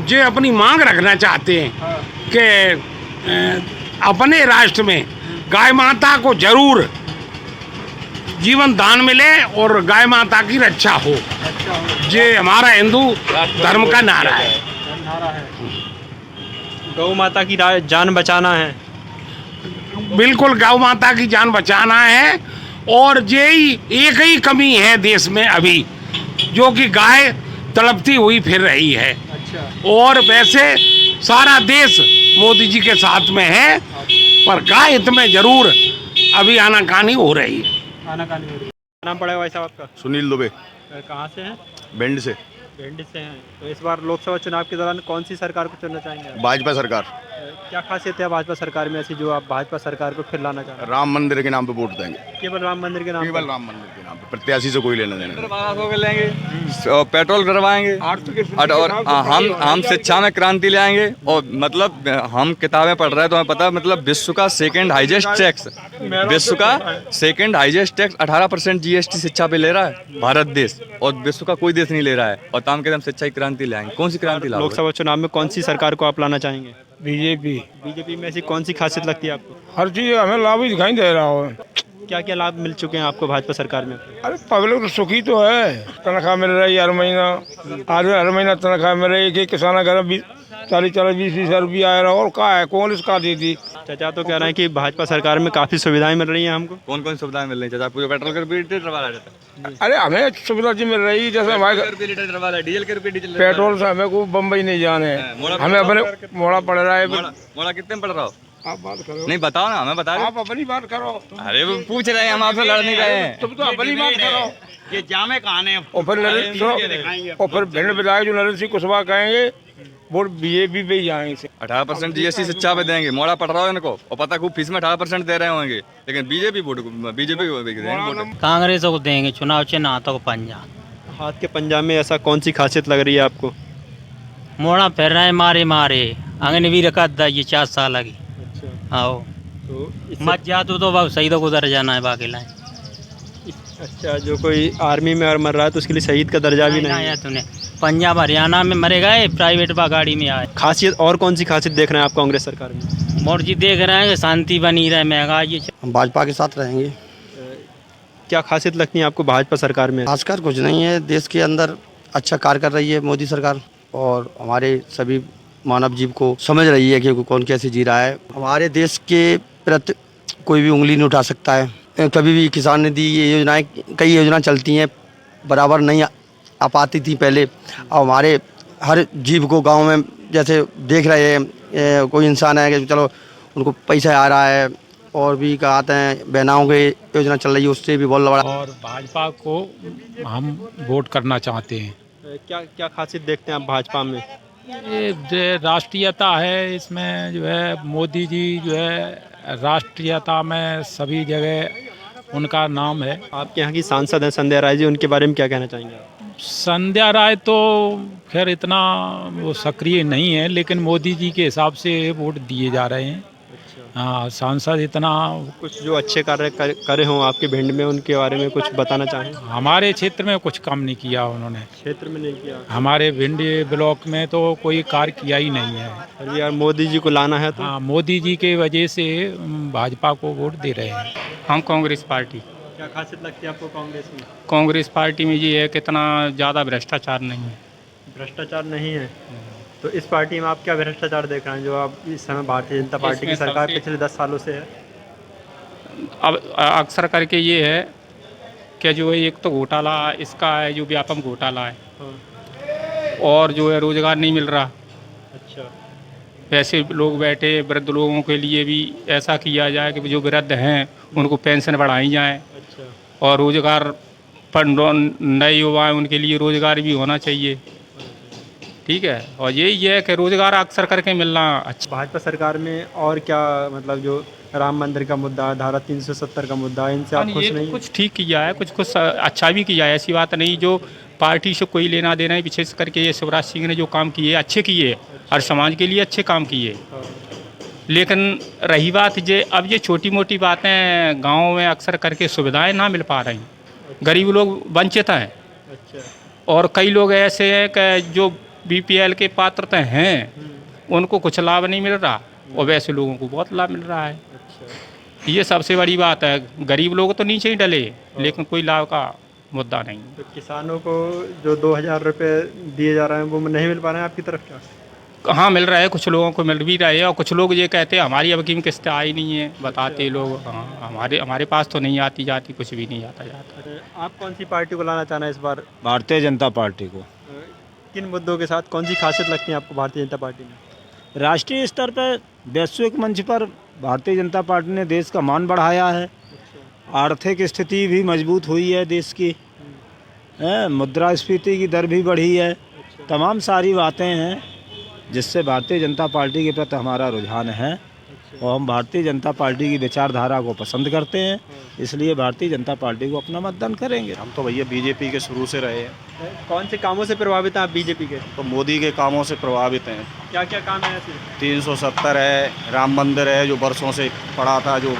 जो अपनी मांग रखना चाहते हैं कि अपने राष्ट्र में गाय माता को जरूर जीवन दान मिले और गाय माता की रक्षा हो। ये हमारा हिंदू धर्म का नारा है। गौ माता की जान बचाना है। बिल्कुल गौ माता की जान बचाना है। और यही एक ही कमी है देश में अभी, जो कि गाय तड़पती हुई फिर रही है। और वैसे सारा देश मोदी जी के साथ में है, पर गाय हित में जरूर अभी आनाकानी हो रही है। नाम पड़ा है भाई साहब आपका? सुनील दुबे। कहाँ से हैं? भिंड से। भिंड से हैं। तो इस बार लोकसभा चुनाव के दौरान कौन सी सरकार को चुनना चाहेंगे आप? भाजपा सरकार। क्या खासियत है भाजपा सरकार में ऐसी जो आप भाजपा सरकार को फिर लाना चाह रहे हैं? राम मंदिर के नाम पे वोट देंगे। केवल राम मंदिर के नाम? केवल राम मंदिर के नाम पे, प्रत्याशी से कोई लेना देना नहीं। लेंगे, पेट्रोल करवाएंगे और हम शिक्षा में क्रांति ले आएंगे। और मतलब हम किताबें पढ़ रहे हैं तो हमें पता है, मतलब विश्व का सेकंड हाईएस्ट टैक्स, विश्व का सेकंड हाईएस्ट टैक्स 18% जीएसटी शिक्षा पे ले रहा है भारत देश, और विश्व का कोई देश नहीं ले रहा है। और ताम के हम शिक्षा की क्रांति ले आएंगे। कौन सी क्रांति लाओगे? लोकसभा चुनाव में कौन सी सरकार को आप लाना चाहेंगे? बीजेपी। बीजेपी में ऐसी कौन सी खासियत लगती है आपको? हर चीज हमें लाभ ही दिखाई दे रहा है। क्या क्या लाभ मिल चुके हैं आपको भाजपा सरकार में? अरे पब्लिक तो सुखी तो है, तनख्वाह मिल रही है हर महीना, हर महीना तनख्वाह मिल रही है। किसान घर 40-20 हजार रुपया आ रहा है, और क्या है, कौन इसका दे दी। चाचा तो कह रहे हैं कि भाजपा सरकार में काफी सुविधाएं मिल रही हैं हमको। कौन कौन सुविधाएं मिल रही है चाचा? पूरे पेट्रोल के लीटर डलवा रहता है। अरे हमें सुविधा जी मिल रही है, जैसे हमारे लीटर डलवा है, डीजल के रुपये डीजल पेट्रोल से हमें को बम्बई नहीं जाने, हमें अपने मोड़ा पड़ रहा है। मोड़ा कितने में पड़ रहा हो? आप बात करो। नहीं बताओ ना, हमें बता रहे। आप अपनी बात करो। अरे वो पूछ रहे हैं, हम आपसे लड़ नहीं रहे हैं। तुम तो अपनी बात करो। ये जामे कहां है? और फिर भिंड विधायक जो नरेंद्र सिंह कुशवाहा कहेंगे वोट बीजेपी पे ही जाएंगे। 18% जीएसटी शिक्षा पे देंगे। मोड़ा पड़ रहा है इनको, और पता खूब फीस में 18% दे रहे होंगे, लेकिन बीजेपी को कांग्रेस को देंगे। चुनाव चिन्ह हाथों को पंजा। हाथ के पंजाब में ऐसा कौन सी खासियत लग रही है आपको? मोड़ा फिर रहे मारे मारे अंगन भी रखा था ये 4 साल की। आओ तो मत जा तो बहुत सही तो गुजर जाना है बाकी लाइन। अच्छा, जो कोई आर्मी में मर रहा है तो उसके लिए शहीद का दर्जा भी नहीं आया तूने? पंजाब हरियाणा में मरे गए, प्राइवेट गाड़ी में आए। खासियत और कौन सी खासियत देख रहे हैं आप कांग्रेस सरकार में? मोदी जी देख रहे हैं कि शांति बनी रहे, महंगाई। हम भाजपा के साथ रहेंगे। क्या खासियत लगती है आपको भाजपा सरकार में? खासकर कुछ नहीं है, देश के अंदर अच्छा कार्य कर रही है मोदी सरकार, और हमारे सभी मानव जीव को समझ रही है कि कौन कैसे जी रहा है। हमारे देश के प्रति कोई भी उंगली नहीं उठा सकता है। कभी भी किसान निधि ये योजनाएं, कई योजना चलती हैं, बराबर नहीं आ पाती थी पहले। अब हमारे हर जीव को गांव में जैसे देख रहे हैं, कोई इंसान है कि चलो उनको पैसा आ रहा है, और भी कहते हैं बहनाओं की योजना चल रही है, उससे भी बहुत बड़ा। और भाजपा को हम वोट करना चाहते हैं। क्या क्या खासियत देखते हैं आप भाजपा में? ये राष्ट्रीयता है इसमें, जो है मोदी जी जो है राष्ट्रीयता में सभी जगह उनका नाम है। आपके यहाँ की सांसद हैं संध्या राय जी, उनके बारे में क्या कहना चाहेंगे आप? संध्या राय तो खैर इतना वो सक्रिय नहीं है, लेकिन मोदी जी के हिसाब से वोट दिए जा रहे हैं। हाँ, सांसद इतना कुछ जो अच्छे कार्य करे हों आपके भिंड में, उनके बारे में कुछ बताना चाहें? हमारे क्षेत्र में कुछ काम नहीं किया उन्होंने। क्षेत्र में नहीं किया? हमारे भिंड ब्लॉक में तो कोई कार्य किया ही नहीं है। अरे यार, मोदी जी को लाना है तो? हाँ, मोदी जी के वजह से भाजपा को वोट दे रहे हैं हम। कांग्रेस पार्टी। क्या खासियत लगती है आपको कांग्रेस में? कांग्रेस पार्टी में ये है कि इतना ज़्यादा भ्रष्टाचार नहीं है। भ्रष्टाचार नहीं है? तो इस पार्टी में आप क्या भ्रष्टाचार देख रहे हैं जो आप इस समय भारतीय जनता पार्टी की सरकार पिछले 10 सालों से है? अब अक्सर करके ये है कि जो है, एक तो घोटाला इसका है, जो व्यापक घोटाला है। और जो है रोज़गार नहीं मिल रहा। अच्छा। ऐसे लोग बैठे, वृद्ध लोगों के लिए भी ऐसा किया जाए कि जो वृद्ध हैं उनको पेंशन बढ़ाई जाए। अच्छा। और रोज़गार पर नए युवा हैं उनके लिए रोज़गार भी होना चाहिए। ठीक है, और यही है कि रोज़गार अक्सर करके मिलना अच्छा। भाजपा सरकार में और क्या, मतलब जो राम मंदिर का मुद्दा, धारा 370 का मुद्दा, इनसे आप खुश नहीं? कुछ ठीक किया है, कुछ अच्छा भी किया है, ऐसी बात नहीं। जो पार्टी से कोई लेना देना है, विशेष करके ये शिवराज सिंह ने जो काम किए अच्छे किए, और समाज के लिए अच्छे काम किए। लेकिन रही बात ये, अब ये छोटी मोटी बातें गाँव में अक्सर करके सुविधाएँ ना मिल पा रही, गरीब लोग वंचित हैं। अच्छा। और कई लोग ऐसे हैं कि जो बीपीएल के पात्र तो हैं, उनको कुछ लाभ नहीं मिल रहा और वैसे लोगों को बहुत लाभ मिल रहा है। ये सबसे बड़ी बात है। गरीब लोग तो नीचे ही डले, लेकिन कोई लाभ का मुद्दा नहीं। तो किसानों को जो 2000 रुपये दिए जा रहे हैं वो नहीं मिल पा रहे हैं आपकी तरफ क्या? हाँ मिल रहा है, कुछ लोगों को मिल भी रहा है और कुछ लोग ये कहते हैं हमारी अब की किस्त आई नहीं है, बताते लोग। हाँ हमारे पास तो नहीं आती जाती, कुछ भी नहीं आता जाता। आप कौन सी पार्टी को लाना चाहना है इस बार? भारतीय जनता पार्टी को। किन मुद्दों के साथ, कौन सी खासियत लगती है आपको भारतीय जनता पार्टी में? राष्ट्रीय स्तर पर वैश्विक मंच पर भारतीय जनता पार्टी ने देश का मान बढ़ाया है। आर्थिक स्थिति भी मजबूत हुई है देश की, मुद्रास्फीति की दर भी बढ़ी है। तमाम सारी बातें हैं जिससे भारतीय जनता पार्टी के प्रति हमारा रुझान है और हम भारतीय जनता पार्टी की विचारधारा को पसंद करते हैं, इसलिए भारतीय जनता पार्टी को अपना मतदान करेंगे। हम तो भैया बीजेपी के शुरू से रहे हैं। कौन से कामों से प्रभावित हैं आप बीजेपी के? तो मोदी के कामों से प्रभावित हैं। क्या क्या काम है ऐसे? 370 है, राम मंदिर है जो बरसों से पड़ा था, जो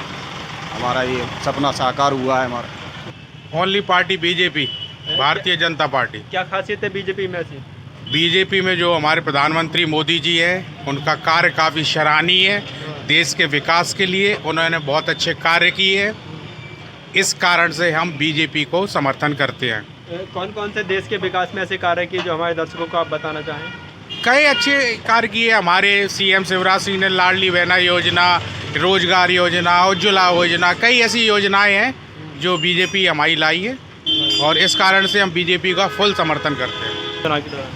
हमारा ये सपना साकार हुआ है हमारा। Only party BJP, Bharatiya Janata party. क्या खासियत है बीजेपी में ऐसी? बीजेपी में जो हमारे प्रधानमंत्री मोदी जी हैं, उनका कार्य काफ़ी सराहनीय है। देश के विकास के लिए उन्होंने बहुत अच्छे कार्य किए हैं, इस कारण से हम बीजेपी को समर्थन करते हैं। कौन कौन से देश के विकास में ऐसे कार्य किए जो हमारे दर्शकों को आप बताना चाहें? कई अच्छे कार्य किए हमारे सीएम शिवराज सिंह ने। लाडली बहना योजना, रोजगार योजना, उज्ज्वला योजना, कई ऐसी योजनाएं हैं जो बीजेपी हमारी लाई है और इस कारण से हम बीजेपी का फुल समर्थन करते हैं।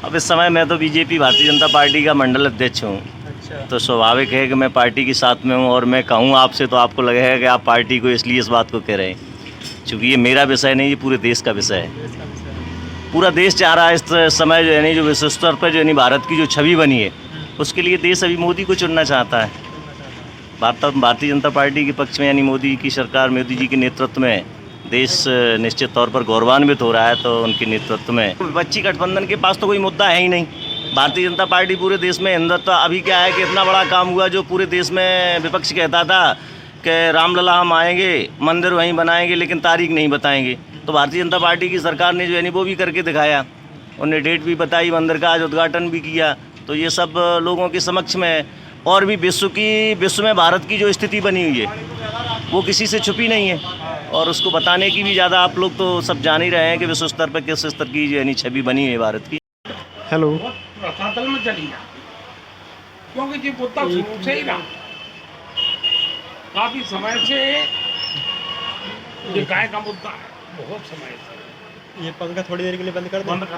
अब इस समय मैं तो बीजेपी भारतीय जनता पार्टी का मंडल अध्यक्ष हूँ। अच्छा। तो स्वाभाविक है कि मैं पार्टी के साथ में हूँ और मैं कहूँ आपसे तो आपको लगेगा कि आप पार्टी को इसलिए इस बात को कह रहे हैं क्योंकि ये मेरा विषय नहीं, ये पूरे देश का विषय है। पूरा देश चाह रहा है इस समय जो है नहीं, जो विश्व स्तर पर जो है नहीं भारत की जो छवि बनी है उसके लिए देश अभी मोदी को चुनना चाहता है। भारतीय जनता पार्टी के पक्ष में यानी मोदी की सरकार, मोदी जी के नेतृत्व में देश निश्चित तौर पर गौरवान्वित हो रहा है। तो उनके नेतृत्व में विपक्षी गठबंधन के पास तो कोई मुद्दा है ही नहीं। भारतीय जनता पार्टी पूरे देश में हिंदुत्व, अभी क्या है कि इतना बड़ा काम हुआ जो पूरे देश में विपक्ष कहता था कि रामलला हम आएंगे, मंदिर वहीं बनाएंगे, लेकिन तारीख नहीं बताएंगे। तो भारतीय जनता पार्टी की सरकार ने जो है वो भी करके दिखाया, उन्हें डेट भी बताई, मंदिर का आज उद्घाटन भी किया। तो ये सब लोगों के समक्ष में, और भी विश्व में भारत की जो स्थिति बनी हुई है वो किसी से छुपी नहीं है और उसको बताने की भी ज़्यादा आप लोग तो सब जान ही रहे हैं कि विश्व स्तर पर किस स्तर की जो है छवि बनी है भारत की। हेलो। रसातल में चली जा, क्योंकि ये मुद्दा शुरू से ही रहा, काफी समय से ये गाय का मुद्दा है, बहुत समय से। ये पंखा थोड़ी देर के लिए बंद कर दो। बंद कर